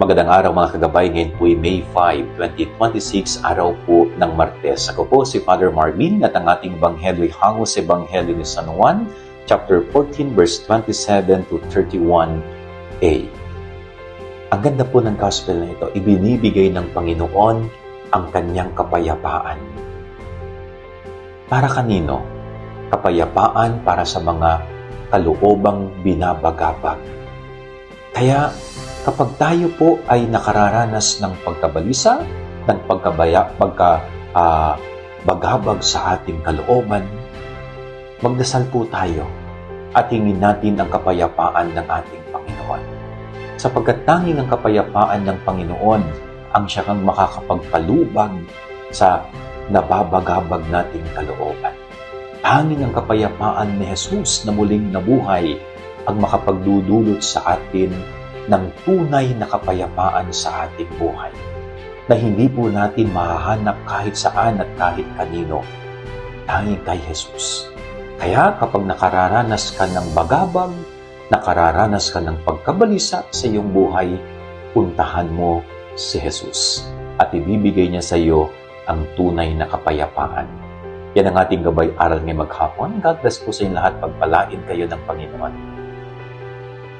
Magandang araw mga kagabay, ngayon po ay May 5, 2026, araw po ng Martes. Ako po si Father Marvin at ang ating Ebanghelyo ay hango sa Ebanghelyo ni San Juan, chapter 14, verse 27 to 31a. Ang ganda po ng gospel na ito, ibinibigay ng Panginoon ang kanyang kapayapaan. Para kanino? Kapayapaan para sa mga kaloobang binabagabag. Kaya kapag tayo po ay nakararanas ng pagkabalisa, ng bagabag sa ating kalooban, magdasal po tayo at hingin natin ang kapayapaan ng ating Panginoon. Sapagkat tanging ang kapayapaan ng Panginoon ang siyang makakapagpalubag sa nababagabag nating kalooban. Tanging ang kapayapaan ni Jesus na muling nabuhay ang makapagdudulot sa atin ng tunay na kapayapaan sa ating buhay na hindi po natin mahahanap kahit saan at kahit kanino, tanging kay Jesus. Kaya kapag nakararanas ka ng bagabag, nakararanas ka ng pagkabalisa sa iyong buhay, puntahan mo si Jesus at ibibigay niya sa iyo ang tunay na kapayapaan. Yan ang ating gabay aral ngayong maghapon. God bless po sa inyo lahat. Pagpalain kayo ng Panginoon.